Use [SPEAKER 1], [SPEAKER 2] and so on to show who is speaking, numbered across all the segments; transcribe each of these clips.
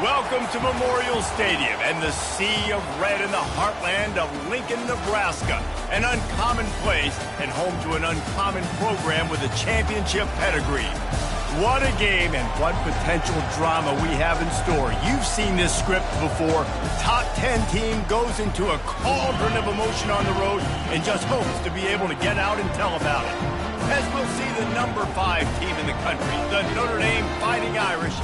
[SPEAKER 1] Welcome to Memorial Stadium and the sea of red in the heartland of Lincoln, Nebraska. An uncommon place and home to an uncommon program with a championship pedigree. What a game and what potential drama we have in store. You've seen this script before. Top 10 team goes into a cauldron of emotion on the road and just hopes to be able to get out and tell about it. As we'll see the number 5 team in the country, the Notre Dame Fighting Irish,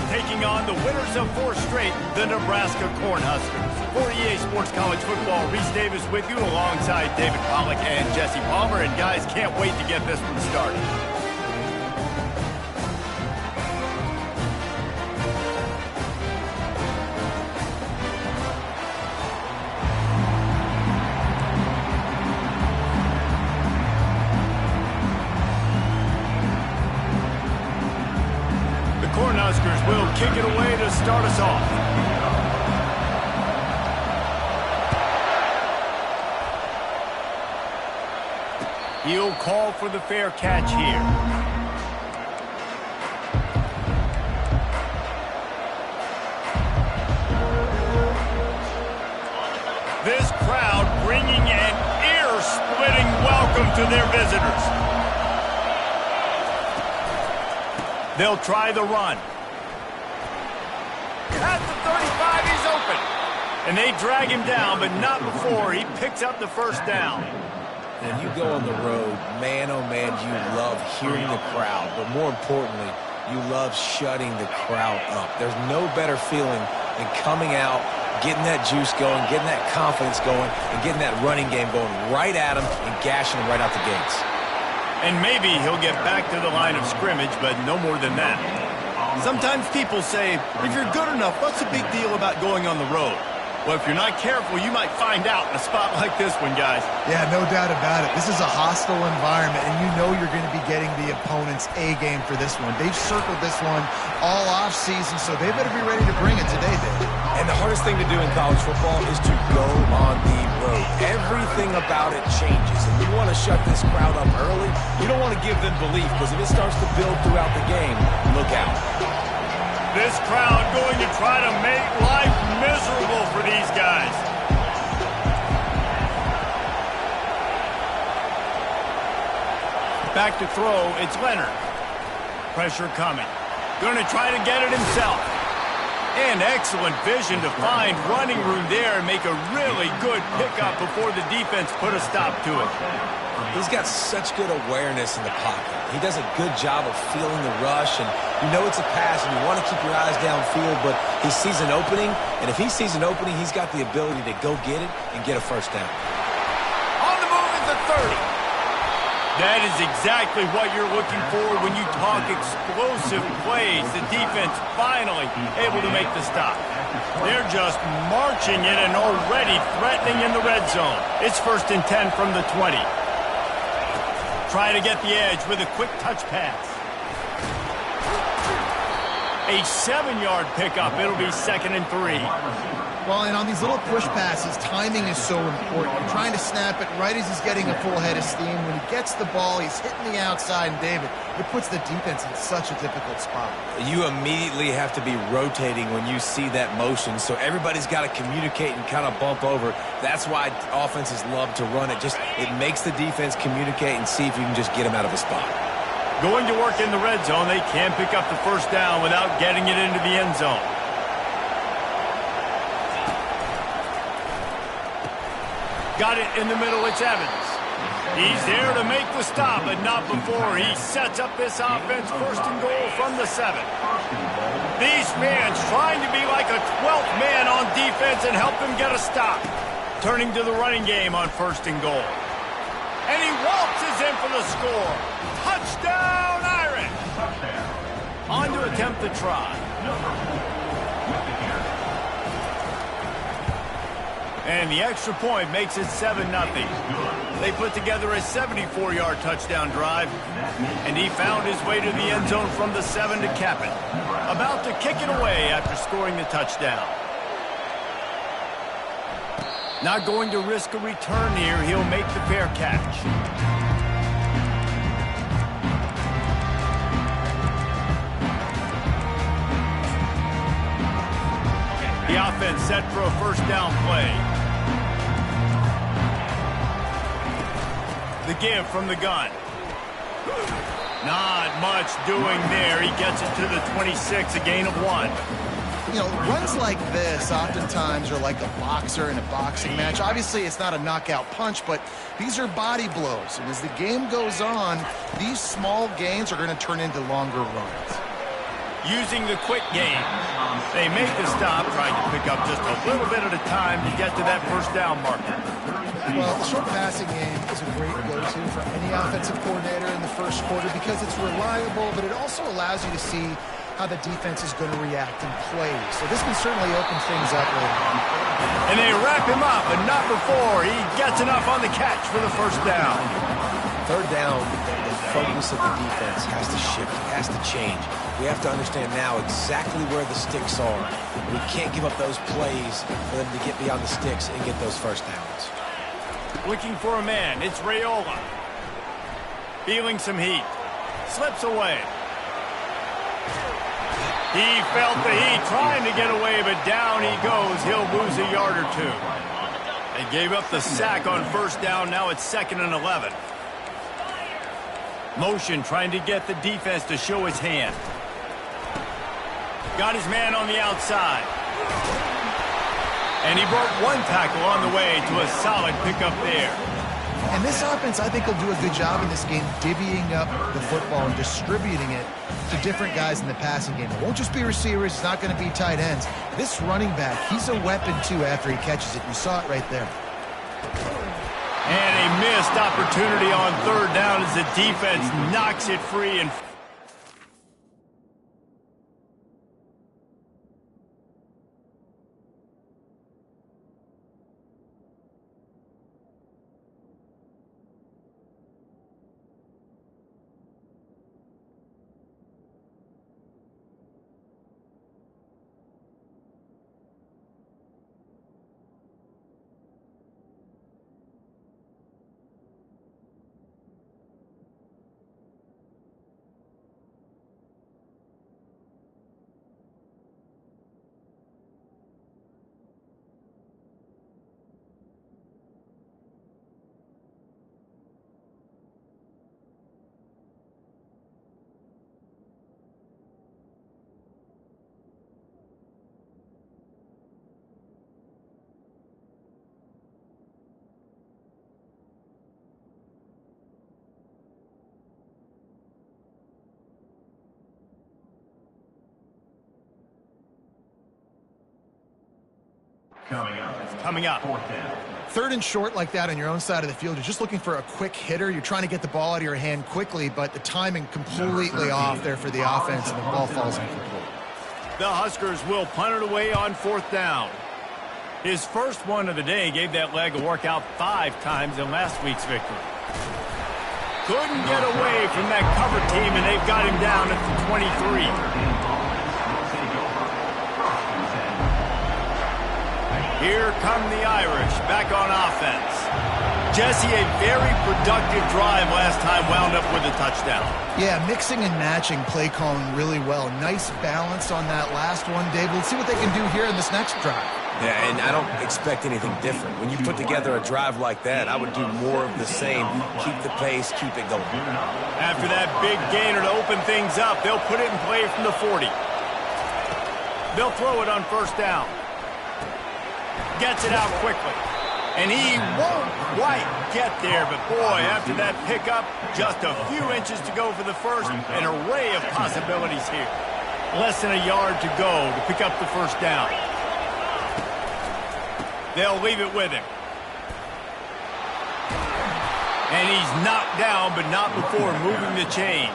[SPEAKER 1] taking on the winners of 4 straight, the Nebraska Cornhuskers. For EA Sports College Football, Reese Davis with you alongside David Pollack and Jesse Palmer. And guys, can't wait to get this one started. Cornhuskers will kick it away to start us off. He'll call for the fair catch here. This crowd bringing an ear-splitting welcome to their visitors. They'll try the run. At the 35, he's open. And they drag him down, but not before he picks up the first down.
[SPEAKER 2] When you go on the road, man, oh man, you love hearing the crowd. But more importantly, you love shutting the crowd up. There's no better feeling than coming out, getting that juice going, getting that confidence going, and getting that running game going right at them and gashing them right out the gates.
[SPEAKER 1] And maybe he'll get back to the line of scrimmage, but no more than that. Sometimes people say, if you're good enough, what's the big deal about going on the road? Well, if you're not careful, you might find out in a spot like this one, guys.
[SPEAKER 3] Yeah, no doubt about it. This is a hostile environment, and you know you're going to be getting the opponent's A-game for this one. They've circled this one all off-season, so they better be ready to bring it today, Dave.
[SPEAKER 2] And the hardest thing to do in college football is to go on the road. Everything about it changes, and you want to shut this crowd up early. You don't want to give them belief, because if it starts to build throughout the game, look out.
[SPEAKER 1] This crowd going to try to make life miserable for these guys. Back to throw, it's Leonard. Pressure coming. Going to try to get it himself. And excellent vision to find running room there and make a really good pickup before the defense put a stop to it.
[SPEAKER 2] He's got such good awareness in the pocket. He does a good job of feeling the rush, and you know it's a pass, and you want to keep your eyes downfield, but he sees an opening, and if he sees an opening, he's got the ability to go get it and get a first down.
[SPEAKER 1] On the move at the 30. That is exactly what you're looking for when you talk explosive plays. The defense finally able to make the stop. They're just marching it and already threatening in the red zone. It's 1st and 10 from the 20. Try to get the edge with a quick touch pass. A 7-yard pickup. It'll be 2nd and 3.
[SPEAKER 3] Well, and on these little push passes, timing is so important. You're trying to snap it right as he's getting a full head of steam. When he gets the ball, he's hitting the outside, and David, it puts the defense in such a difficult spot.
[SPEAKER 2] You immediately have to be rotating when you see that motion, so everybody's got to communicate and kind of bump over. That's why offenses love to run it. It makes the defense communicate and see if you can just get him out of a spot.
[SPEAKER 1] Going to work in the red zone, they can pick up the first down without getting it into the end zone. Got it in the middle, it's Evans. He's there to make the stop, but not before he sets up this offense. 1st and goal from the 7. These fans trying to be like a 12th man on defense and help them get a stop. Turning to the running game on 1st and goal. And he waltzes in for the score. Touchdown, Irish! On to attempt the try. And the extra point makes it 7-0. They put together a 74-yard touchdown drive, and he found his way to the end zone from the 7 to cap it. About to kick it away after scoring the touchdown. Not going to risk a return here. He'll make the fair catch. offense set for a first down play. The give from the gun. Not much doing there. He gets it to the 26, a gain of 1.
[SPEAKER 3] You know, runs like this oftentimes are like a boxer in a boxing match. Obviously, it's not a knockout punch, but these are body blows. And as the game goes on, these small gains are going to turn into longer runs.
[SPEAKER 1] Using the quick game. They make the stop, trying to pick up just a little bit at a time to get to that first down marker.
[SPEAKER 4] Well, the short passing game is a great go-to for any offensive coordinator in the first quarter because it's reliable, but it also allows you to see how the defense is going to react and play. So this can certainly open things up later on.
[SPEAKER 1] And they wrap him up, but not before he gets enough on the catch for the first down.
[SPEAKER 2] Third down, the focus of the defense has to shift, it has to change. We have to understand now exactly where the sticks are. We can't give up those plays for them to get beyond the sticks and get those first downs.
[SPEAKER 1] Looking for a man, it's Raiola. Feeling some heat. Slips away. He felt the heat, trying to get away, but down he goes. He'll lose a yard or two. They gave up the sack on first down. Now it's 2nd and 11. Motion, trying to get the defense to show his hand. Got his man on the outside. And he broke one tackle on the way to a solid pickup there.
[SPEAKER 3] And this offense, I think, will do a good job in this game divvying up the football and distributing it to different guys in the passing game. It won't just be receivers. It's not going to be tight ends. This running back, he's a weapon, too, after he catches it. You saw it right there.
[SPEAKER 1] And a missed opportunity on third down as the defense knocks it free and coming up.
[SPEAKER 3] Third and short like that on your own side of the field, you're just looking for a quick hitter. You're trying to get the ball out of your hand quickly, but the timing completely off there for the offense, and the ball falls incomplete.
[SPEAKER 1] The Huskers will punt it away on fourth down. His first one of the day gave that leg a workout 5 times in last week's victory. Couldn't get away from that cover team, and they've got him down at the 23. Here come the Irish, back on offense. Jesse, a very productive drive last time, wound up with a touchdown.
[SPEAKER 3] Yeah, mixing and matching play calling really well. Nice balance on that last one, Dave. We'll see what they can do here in this next drive.
[SPEAKER 2] Yeah, and I don't expect anything different. When you put together a drive like that, I would do more of the same. Keep the pace, keep it going.
[SPEAKER 1] After that big gainer to open things up, they'll put it in play from the 40. They'll throw it on first down. Gets it out quickly. And he won't quite get there, but boy, after that pickup, just a few inches to go for the first. An array of possibilities here. Less than a yard to go to pick up the first down. They'll leave it with him. And he's knocked down, but not before moving the chains.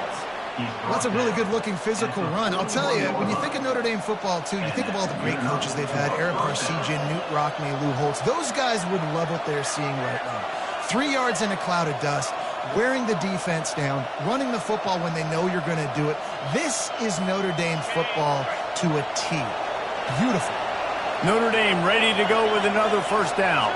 [SPEAKER 3] Well, that's a really good-looking physical run. I'll tell you, when you think of Notre Dame football, too, you think of all the great coaches they've had, Eric Parsegian, Newt Rockne, Lou Holtz. Those guys would love what they're seeing right now. 3 yards in a cloud of dust, wearing the defense down, running the football when they know you're going to do it. This is Notre Dame football to a T. Beautiful.
[SPEAKER 1] Notre Dame ready to go with another first down.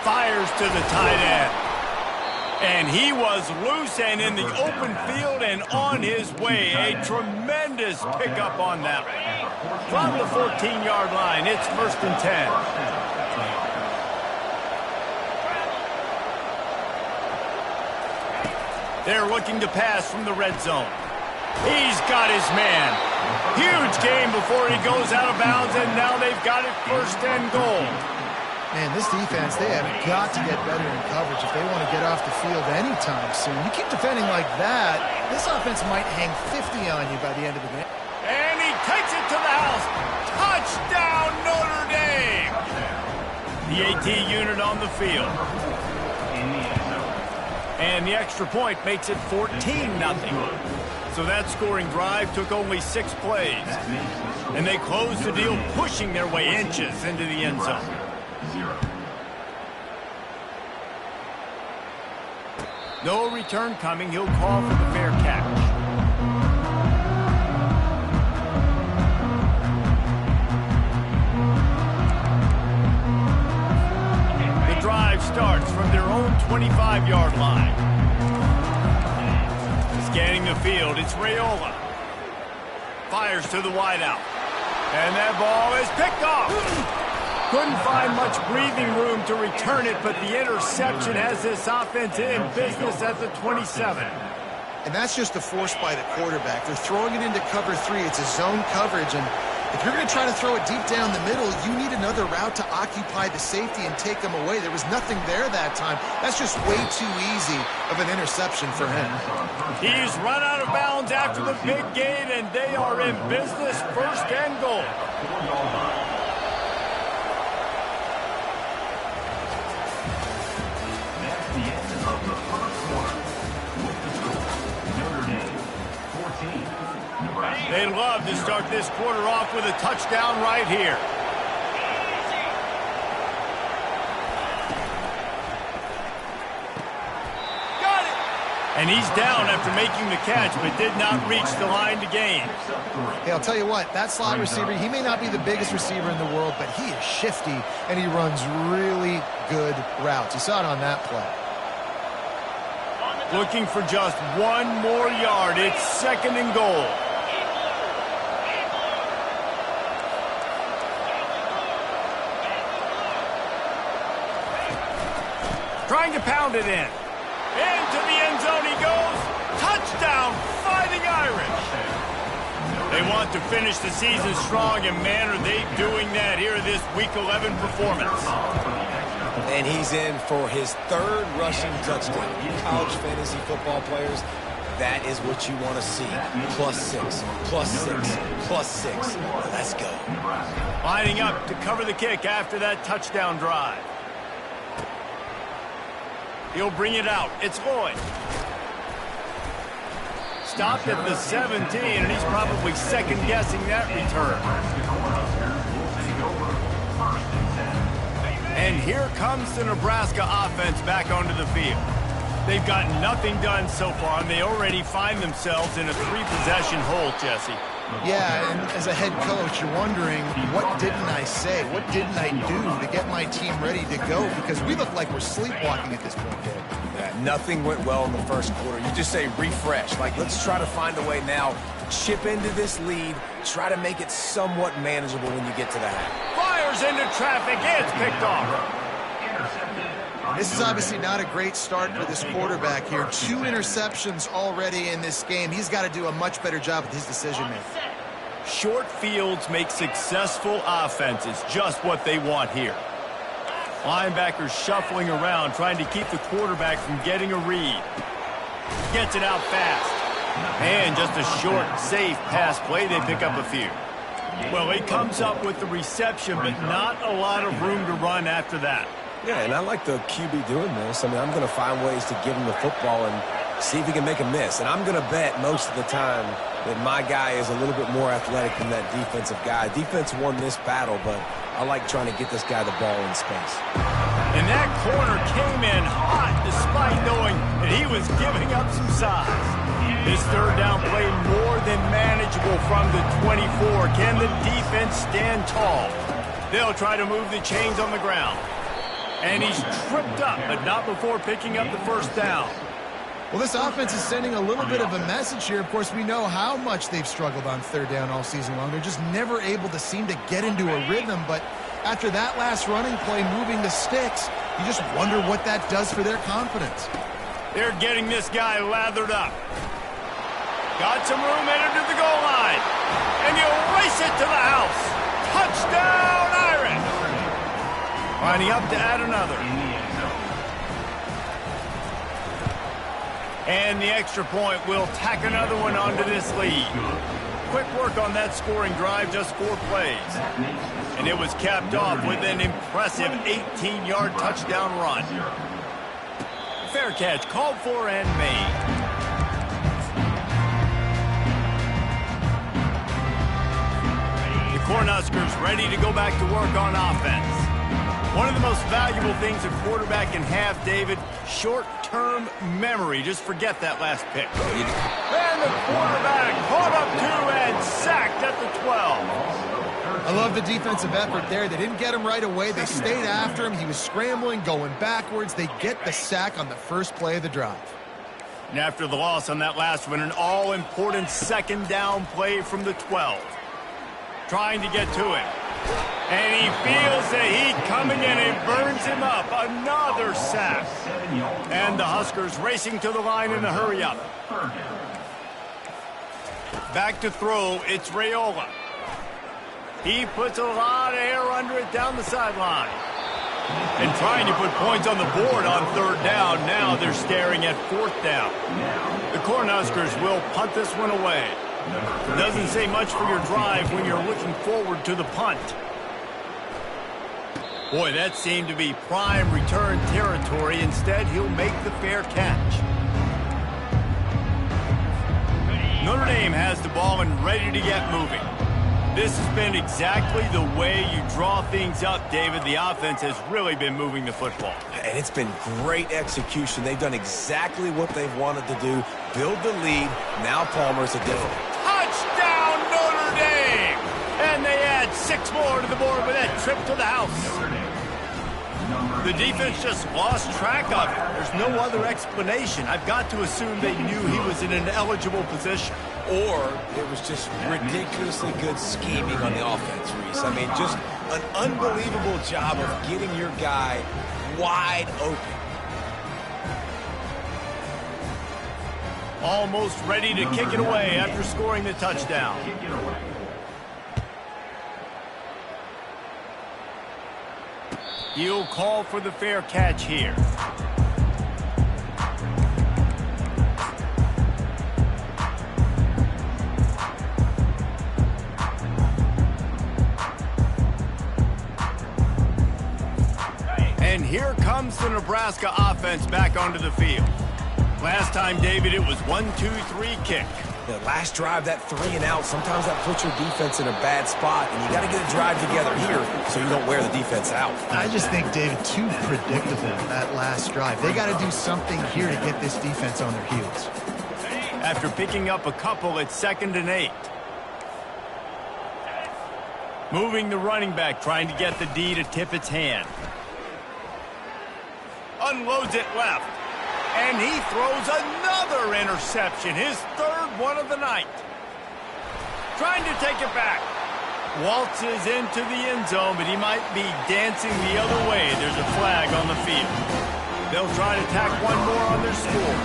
[SPEAKER 1] Fires to the tight end. And he was loose and in the open field and on his way. A tremendous pickup on that one. From the 14-yard line, it's 1st and 10. They're looking to pass from the red zone. He's got his man. Huge game before he goes out of bounds, and now they've got it 1st and goal.
[SPEAKER 4] Man, this defense, they have got to get better in coverage if they want to get off the field anytime soon. You keep defending like that, this offense might hang 50 on you by the end of the game.
[SPEAKER 1] And he takes it to the house. Touchdown, Notre Dame! The AT unit on the field. And the extra point makes it 14-0. So that scoring drive took only 6 plays. And they closed the deal, pushing their way inches into the end zone. No return coming. He'll call for the fair catch. The drive starts from their own 25-yard line. Scanning the field, it's Raiola. Fires to the wideout. And that ball is picked off. Couldn't find much breathing room to return it, but the interception has this offense in business at the 27.
[SPEAKER 3] And that's just a force by the quarterback. They're throwing it into cover 3. It's a zone coverage, and if you're going to try to throw it deep down the middle, you need another route to occupy the safety and take them away. There was nothing there that time. That's just way too easy of an interception for him.
[SPEAKER 1] He's run out of bounds after the big gain, and they are in business, 1st and goal. They'd love to start this quarter off with a touchdown right here. Got it! And he's down after making the catch, but did not reach the line to gain.
[SPEAKER 3] Hey, I'll tell you what, that slot receiver, he may not be the biggest receiver in the world, but he is shifty, and he runs really good routes. You saw it on that play.
[SPEAKER 1] Looking for just 1 more yard. It's 2nd and goal. Trying to pound it in. Into the end zone he goes. Touchdown, Fighting Irish. They want to finish the season strong, and man, are they doing that here in this Week 11 performance.
[SPEAKER 2] And he's in for his 3rd rushing touchdown. You college fantasy football players, that is what you want to see. +6, +6, +6. Let's go.
[SPEAKER 1] Lining up to cover the kick after that touchdown drive. He'll bring it out. It's Lloyd. Stopped at the 17, and he's probably second-guessing that return. And here comes the Nebraska offense back onto the field. They've gotten nothing done so far, and they already find themselves in a 3-possession hole, Jesse.
[SPEAKER 3] Yeah, and as a head coach, you're wondering, what didn't I say? What didn't I do to get my team ready to go? Because we look like we're sleepwalking at this point, Dave.
[SPEAKER 2] Yeah, nothing went well in the first quarter. You just say refresh. Like, let's try to find a way now, chip into this lead, try to make it somewhat manageable when you get to the half.
[SPEAKER 1] Fires into traffic. It's picked off.
[SPEAKER 3] This is obviously not a great start for this quarterback here. 2 interceptions already in this game. He's got to do a much better job with his decision-making.
[SPEAKER 1] Short fields make successful offenses, just what they want here. Linebackers shuffling around, trying to keep the quarterback from getting a read. Gets it out fast. And just a short, safe pass play. They pick up a few. Well, he comes up with the reception, but not a lot of room to run after that.
[SPEAKER 2] Yeah, and I like the QB doing this. I mean, I'm going to find ways to give him the football and see if he can make a miss. And I'm going to bet most of the time that my guy is a little bit more athletic than that defensive guy. Defense won this battle, but I like trying to get this guy the ball in space.
[SPEAKER 1] And that corner came in hot despite knowing that he was giving up some size. This 3rd down play more than manageable from the 24. Can the defense stand tall? They'll try to move the chains on the ground. And he's tripped up, but not before picking up the first down.
[SPEAKER 3] Well, this offense is sending a little bit of a message here. Of course, we know how much they've struggled on third down all season long. They're just never able to seem to get into a rhythm. But after that last running play, moving the sticks, you just wonder what that does for their confidence.
[SPEAKER 1] They're getting this guy lathered up. Got some room headed to the goal line. And you race it to the house. Touchdown, Irish. Lining up to add another. And the extra point will tack another one onto this lead. Quick work on that scoring drive, just 4 plays. And it was capped off with an impressive 18-yard touchdown run. Fair catch called for and made. The Cornhuskers ready to go back to work on offense. One of the most valuable things a quarterback can have, David, short-term memory. Just forget that last pick. And the quarterback caught up to and sacked at the 12.
[SPEAKER 3] I love the defensive effort there. They didn't get him right away. They stayed after him. He was scrambling, going backwards. They get the sack on the first play of the drive.
[SPEAKER 1] And after the loss on that last one, an all-important second down play from the 12. Trying to get to him. And he feels the heat coming in and burns him up. Another sack. And the Huskers racing to the line in a hurry-up. Back to throw, it's Raiola. He puts a lot of air under it down the sideline. And trying to put points on the board on third down. Now they're staring at fourth down. The Cornhuskers will punt this one away. Doesn't say much for your drive when you're looking forward to the punt. Boy, that seemed to be prime return territory. Instead, he'll make the fair catch. Notre Dame has the ball and ready to get moving. This has been exactly the way you draw things up, David. The offense has really been moving the football.
[SPEAKER 2] And it's been great execution. They've done exactly what they've wanted to do. Build the lead. Now Palmer's a different.
[SPEAKER 1] Touchdown, Notre Dame! And they add 6 more to the board with that trip to the house. The defense just lost track of it. There's no other explanation. I've got to assume they knew he was in an eligible position.
[SPEAKER 2] Or it was just ridiculously good scheming on the offense, Reese. I mean, just an unbelievable job of getting your guy wide open.
[SPEAKER 1] Almost ready to kick it away after scoring the touchdown. He'll call for the fair catch here. And here comes the Nebraska offense back onto the field. Last time, David, it was 1-2-3 kick.
[SPEAKER 2] The last drive, that 3 and out, sometimes that puts your defense in a bad spot, and you got to get a drive together here so you don't wear the defense out.
[SPEAKER 3] I just think, David, too predictable that last drive. They got to do something here to get this defense on their heels.
[SPEAKER 1] After picking up a couple, it's 2nd and 8. Moving the running back, trying to get the D to tip its hand. Unloads it left. And he throws another interception, his 3rd one of the night. Trying to take it back. Waltzes into the end zone, but he might be dancing the other way. There's a flag on the field. They'll try to tack one more on their score.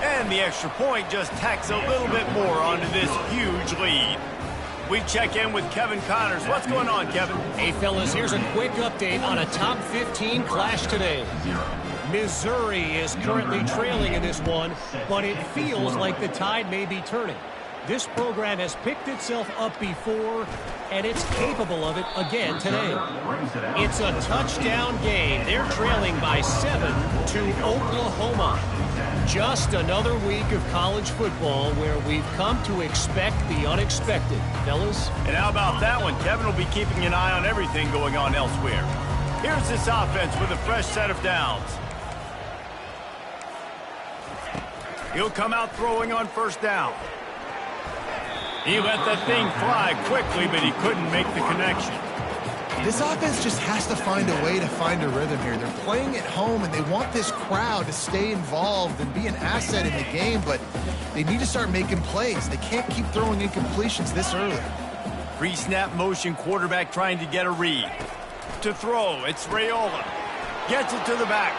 [SPEAKER 1] And the extra point just tacks a little bit more onto this huge lead. We check in with Kevin Connors. What's going on, Kevin?
[SPEAKER 5] Hey, fellas, here's a quick update on a top 15 clash today. Missouri is currently trailing in this one, but it feels like the tide may be turning. This program has picked itself up before, and it's capable of it again today. It's a touchdown game. They're trailing by 7 to Oklahoma. Just another week of college football where we've come to expect the unexpected, fellas.
[SPEAKER 1] And how about that one? Kevin will be keeping an eye on everything going on elsewhere. Here's this offense with a fresh set of downs. He'll come out throwing on first down. He let that thing fly quickly, but he couldn't make the connection.
[SPEAKER 3] This offense just has to find a way to find a rhythm here. They're playing at home, and they want this crowd to stay involved and be an asset in the game, but they need to start making plays. They can't keep throwing incompletions this early.
[SPEAKER 1] Pre-snap motion quarterback trying to get a read. To throw, it's Raiola. Gets it to the back.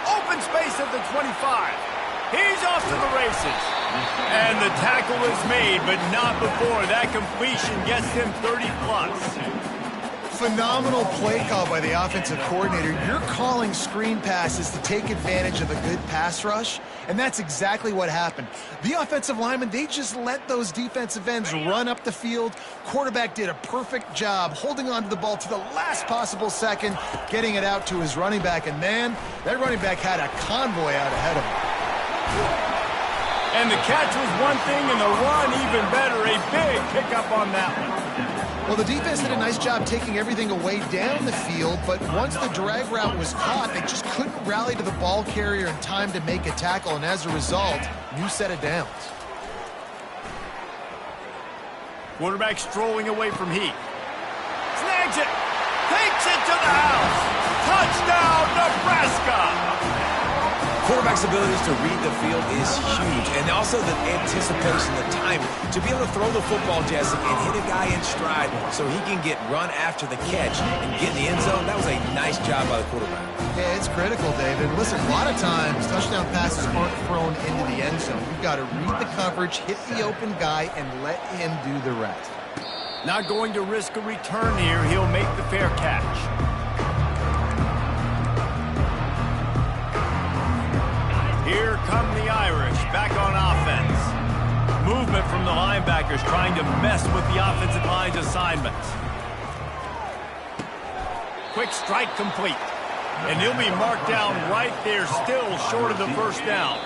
[SPEAKER 1] Open space at the 25. He's off to the races. And the tackle is made, but not before that completion gets him 30+.
[SPEAKER 3] Phenomenal play call by the offensive coordinator. You're calling screen passes to take advantage of a good pass rush, and that's exactly what happened. The offensive linemen, they just let those defensive ends run up the field. Quarterback did a perfect job holding on to the ball to the last possible second, getting it out to his running back, and man, that running back had a convoy out ahead of him.
[SPEAKER 1] And the catch was one thing, and the run even better. A big pickup on that one.
[SPEAKER 3] Well, the defense did a nice job taking everything away down the field, but once the drag route was caught, they just couldn't rally to the ball carrier in time to make a tackle, and as a result, new set of downs.
[SPEAKER 1] Quarterback strolling away from heat. Snags it. Takes it to the house. Touchdown, Nebraska.
[SPEAKER 2] Quarterback's abilities to read the field is huge, and also the anticipation, the timing, to be able to throw the football, Jesse, and hit a guy in stride so he can get run after the catch and get in the end zone. That was a nice job by the quarterback.
[SPEAKER 3] Yeah, it's critical, David. Listen, a lot of times, touchdown passes aren't thrown into the end zone. You've got to read the coverage, hit the open guy, and let him do the rest.
[SPEAKER 1] Not going to risk a return here. He'll make the fair catch. Here come the Irish, back on offense. Movement from the linebackers trying to mess with the offensive line's assignments. Quick strike complete. And he'll be marked down right there, still short of the first down.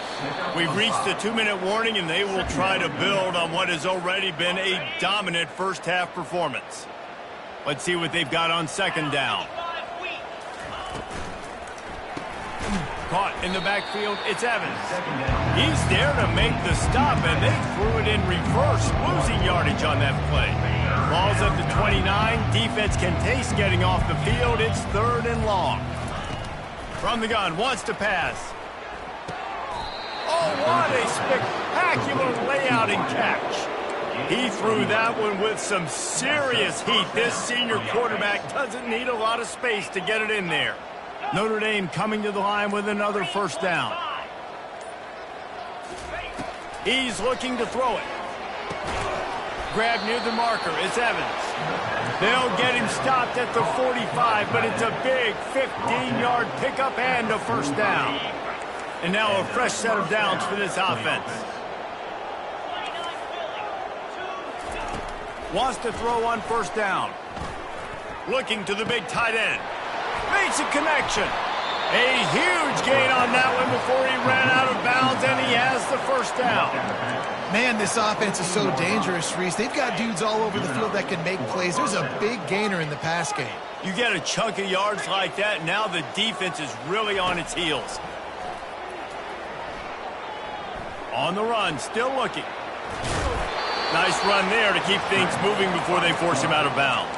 [SPEAKER 1] We've reached the 2-minute warning, and they will try to build on what has already been a dominant first-half performance. Let's see what they've got on second down. Caught in the backfield, it's Evans. He's there to make the stop, and they threw it in reverse, losing yardage on that play. Ball's up to 29. Defense can taste getting off the field. It's 3rd and long. From the gun, wants to pass. Oh, what a spectacular layout and catch. He threw that one with some serious heat. This senior quarterback doesn't need a lot of space to get it in there. Notre Dame coming to the line with another first down. He's looking to throw it. Grab near the marker. It's Evans. They'll get him stopped at the 45, but it's a big 15-yard pickup and a first down. And now a fresh set of downs for this offense. Wants to throw on first down. Looking to the big tight end. Makes a connection. A huge gain on that one before he ran out of bounds, and he has the first down.
[SPEAKER 3] Man, this offense is so dangerous, Reese. They've got dudes all over the field that can make plays. There's a big gainer in the pass game.
[SPEAKER 1] You get a chunk of yards like that, now the defense is really on its heels. On the run, still looking. Nice run there to keep things moving before they force him out of bounds.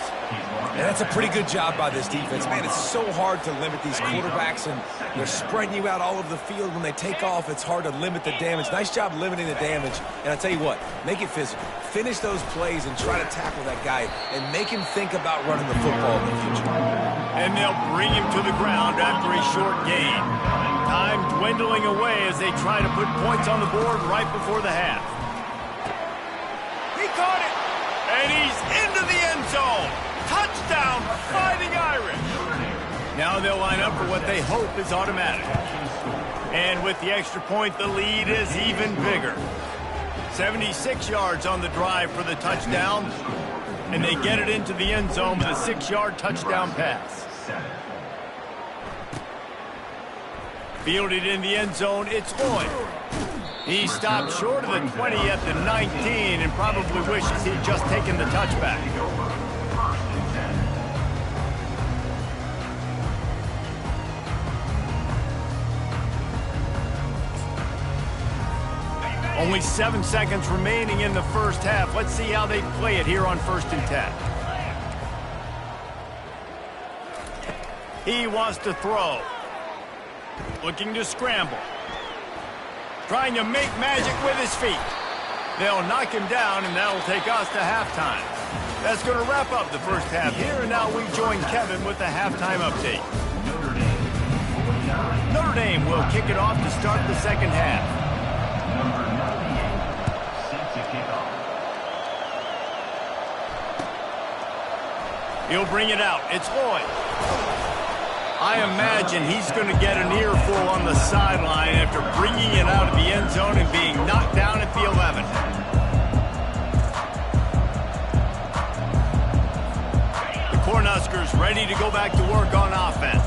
[SPEAKER 2] And that's a pretty good job by this defense. Man, it's so hard to limit these quarterbacks, and they're spreading you out all over the field. When they take off, it's hard to limit the damage. Nice job limiting the damage. And I tell you what, make it physical. Finish those plays and try to tackle that guy and make him think about running the football in the future.
[SPEAKER 1] And they'll bring him to the ground after a short gain. Time dwindling away as they try to put points on the board right before the half. He caught it, and he's into the end zone. Touchdown, Fighting Irish. Now they'll line up for what they hope is automatic. And with the extra point, the lead is even bigger. 76 yards on the drive for the touchdown, and they get it into the end zone with a 6-yard touchdown pass. Fielded in the end zone, it's Lloyd. He stopped short of the 20 at the 19 and probably wishes he'd just taken the touchback. Only 7 seconds remaining in the first half. Let's see how they play it here on 1st and 10. He wants to throw. Looking to scramble. Trying to make magic with his feet. They'll knock him down, and that'll take us to halftime. That's going to wrap up the first half here, and now we join Kevin with the halftime update. Notre Dame will kick it off to start the second half. He'll bring it out. It's Lloyd. I imagine he's going to get an earful on the sideline after bringing it out of the end zone and being knocked down at the 11. The Cornhuskers ready to go back to work on offense.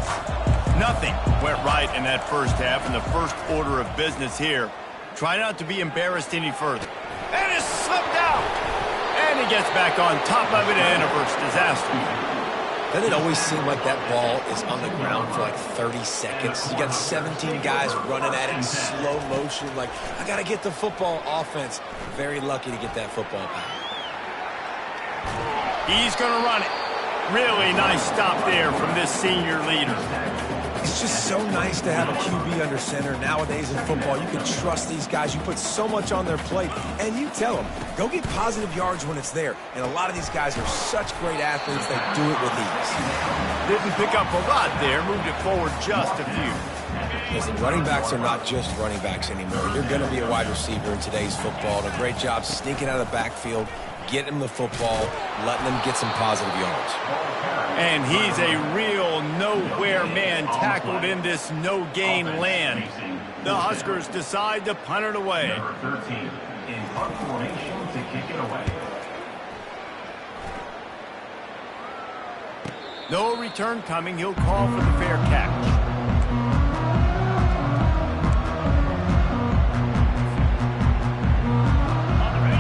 [SPEAKER 1] Nothing went right in that first half, and the first order of business here. Try not to be embarrassed any further. And it's slipped out. And he gets back on top of it and averts disaster.
[SPEAKER 2] Doesn't it always seem like that ball is on the ground for like 30 seconds? You got 17 guys running at it in slow motion. Like, I got to get the football. Offense, very lucky to get that football back.
[SPEAKER 1] He's going to run it. Really nice stop there from this senior leader.
[SPEAKER 2] It's just so nice to have a QB under center. Nowadays in football, you can trust these guys. You put so much on their plate, and you tell them, go get positive yards when it's there. And a lot of these guys are such great athletes, they do it with ease.
[SPEAKER 1] Didn't pick up a lot there, moved it forward just a few.
[SPEAKER 2] Listen, running backs are not just running backs anymore. You're going to be a wide receiver in today's football. And a great job sneaking out of the backfield, getting them the football, letting them get some positive yards.
[SPEAKER 1] And he's a real nowhere man tackled in this no-gain land. The Huskers decide to punt it away.
[SPEAKER 6] Number 13 in punt formation to kick it away.
[SPEAKER 1] No return coming. He'll call for the fair catch.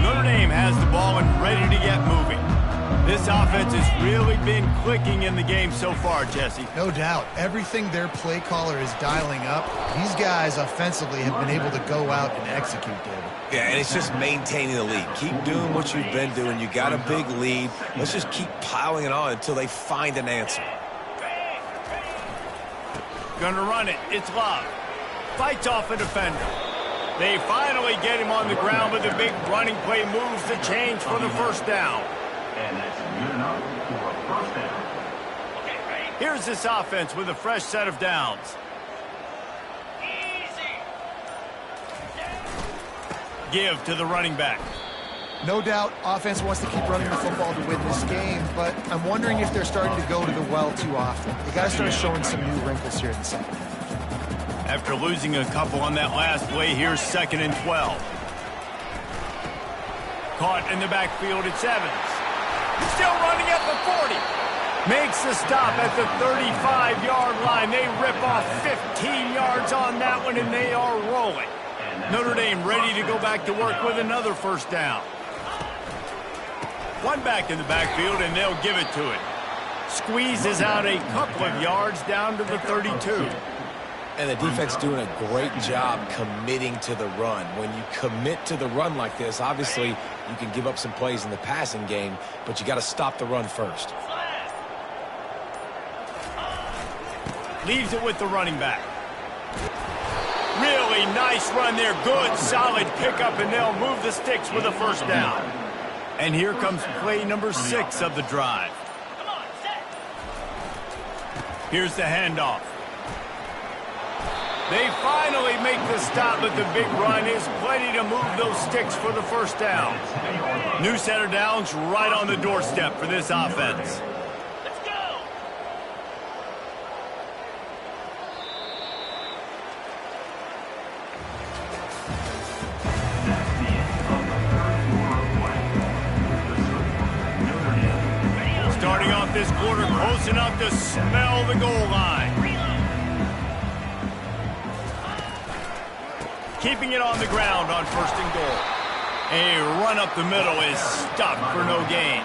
[SPEAKER 1] Notre Dame has the ball and ready to get moving. This offense has really been clicking in the game so far, Jesse.
[SPEAKER 3] No doubt. Everything their play caller is dialing up, these guys offensively have been able to go out and execute, David.
[SPEAKER 2] Yeah, and it's just maintaining the lead. Keep doing what you've been doing. You got a big lead. Let's just keep piling it on until they find an answer.
[SPEAKER 1] Gonna run it. It's Love. Fights off a defender. They finally get him on the ground, but the big running play moves the change for the first down.
[SPEAKER 6] And that's good enough for a first down.
[SPEAKER 1] Here's this offense with a fresh set of downs. Give to the running back.
[SPEAKER 4] No doubt offense wants to keep running the football to win this game, but I'm wondering if they're starting to go to the well too often. They got to start showing some new wrinkles here in the second half.
[SPEAKER 1] After losing a couple on that last play, here's 2nd and 12. Caught in the backfield, it's Evans. Still running at the 40. Makes the stop at the 35-yard line. They rip off 15 yards on that one, and they are rolling. Notre Dame ready to go back to work with another first down. One back in the backfield, and they'll give it to it. Squeezes out a couple of yards down to the 32.
[SPEAKER 2] And the defense doing a great job committing to the run. When you commit to the run like this, obviously you can give up some plays in the passing game, but you got to stop the run first.
[SPEAKER 1] Leaves it with the running back. Really nice run there. Good, solid pickup, and they'll move the sticks with a first down. And here comes play number 6 of the drive. Here's the handoff. They finally make the stop, but the big run is plenty to move those sticks for the first down. New set of downs right on the doorstep for this offense. Let's go! Starting off this quarter close enough to smell the goal line. Keeping it on the ground on 1st and goal. A run up the middle is stopped for no gain.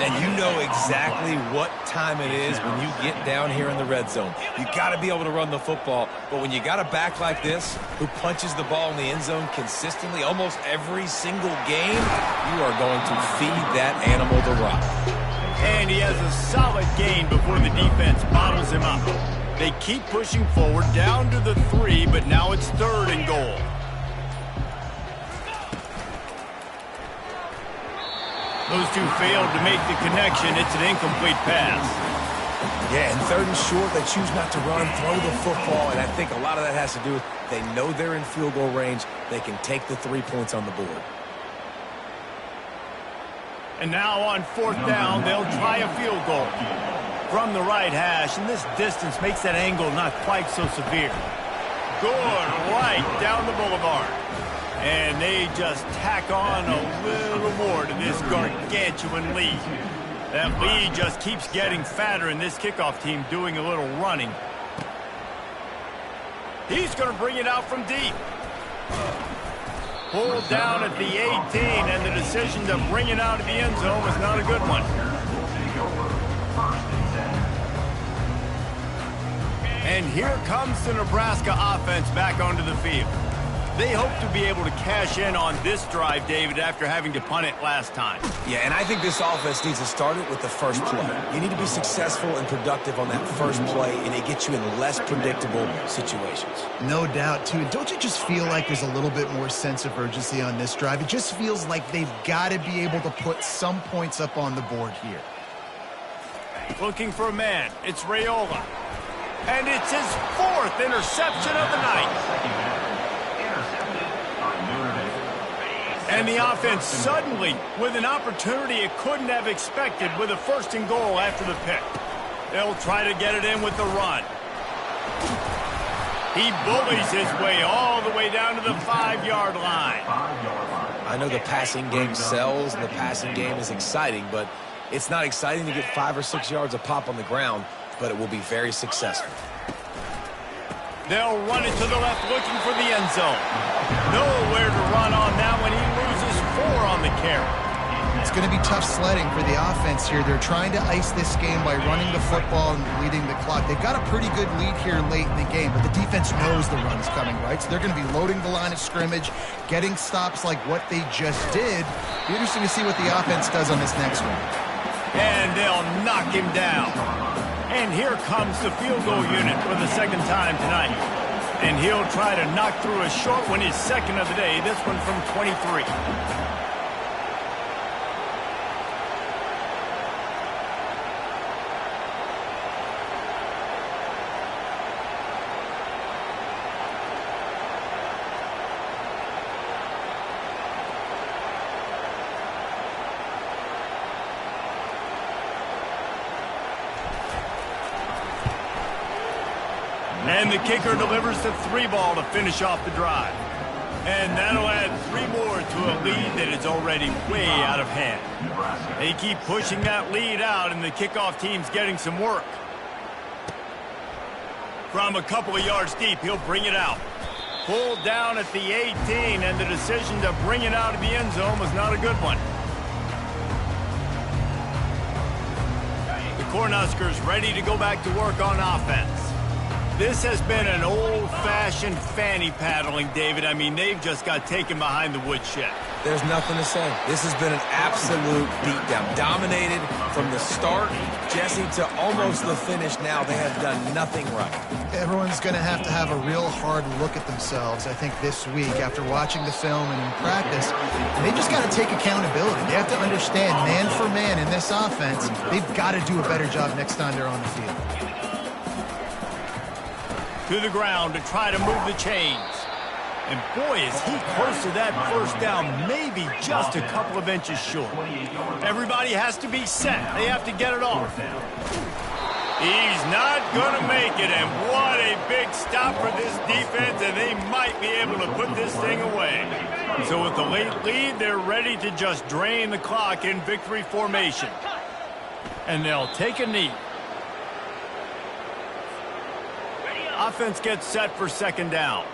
[SPEAKER 2] And you know exactly what time it is when you get down here in the red zone. You got to be able to run the football. But when you got a back like this who punches the ball in the end zone consistently almost every single game, you are going to feed that animal the rock.
[SPEAKER 1] And he has has a solid gain before the defense bottles him up. They keep pushing forward down to the 3, but now it's 3rd and goal. Those two failed to make the connection. It's an incomplete pass.
[SPEAKER 2] Yeah, and 3rd and short, they choose not to run, throw the football, and I think a lot of that has to do with they know they're in field goal range. They can take the 3 points on the board.
[SPEAKER 1] And now on 4th down, they'll try a field goal from the right hash, and this distance makes that angle not quite so severe. Good right down the boulevard. And they just tack on a little more to this gargantuan lead. That lead just keeps getting fatter, and this kickoff team doing a little running. He's going to bring it out from deep. Pulled down at the 18, and the decision to bring it out of the end zone was not a good one. And here comes the Nebraska offense back onto the field. They hope to be able to cash in on this drive, David, after having to punt it last time.
[SPEAKER 2] Yeah, and I think this offense needs to start it with the first play. You need to be successful and productive on that first play, and it gets you in less predictable situations.
[SPEAKER 3] No doubt, too. Don't you just feel like there's a little bit more sense of urgency on this drive? It just feels like they've got to be able to put some points up on the board here.
[SPEAKER 1] Looking for a man. It's Raiola. And it's his 4th interception of the night. And the offense suddenly with an opportunity it couldn't have expected with a 1st and goal after the pick. They'll try to get it in with the run. He bullies his way all the way down to the 5-yard line.
[SPEAKER 2] I know the passing game sells and the passing game is exciting, but it's not exciting to get 5 or 6 yards a pop on the ground, but it will be very successful.
[SPEAKER 1] They'll run it to the left looking for the end zone. Nowhere to run on that one. He loses 4 on the carry.
[SPEAKER 3] It's going to be tough sledding for the offense here. They're trying to ice this game by running the football and leading the clock. They've got a pretty good lead here late in the game, but the defense knows the run's coming, right? So they're going to be loading the line of scrimmage, getting stops like what they just did. Be interesting to see what the offense does on this next one.
[SPEAKER 1] And they'll knock him down. And here comes the field goal unit for the 2nd time tonight. And he'll try to knock through a short one, his 2nd of the day, this one from 23. And the kicker delivers the 3 ball to finish off the drive. And that'll add 3 more to a lead that is already way out of hand. They keep pushing that lead out, and the kickoff team's getting some work. From a couple of yards deep, he'll bring it out. Pulled down at the 18, and the decision to bring it out of the end zone was not a good one. The Cornhuskers ready to go back to work on offense. This has been an old-fashioned fanny paddling, David. I mean, they've just got taken behind the woodshed.
[SPEAKER 2] There's nothing to say. This has been an absolute beatdown. Dominated from the start, Jesse, to almost the finish now. They have done nothing right.
[SPEAKER 3] Everyone's going to have a real hard look at themselves, I think, this week after watching the film and in practice. And they just got to take accountability. They have to understand, man for man in this offense, they've got to do a better job next time they're on the field.
[SPEAKER 1] To the ground to try to move the chains. And boy, is he close to that 1st down, maybe just a couple of inches short. Everybody has to be set. They have to get it off. He's not going to make it, and what a big stop for this defense, and they might be able to put this thing away. So with the late lead, they're ready to just drain the clock in victory formation. And they'll take a knee. Offense gets set for 2nd down.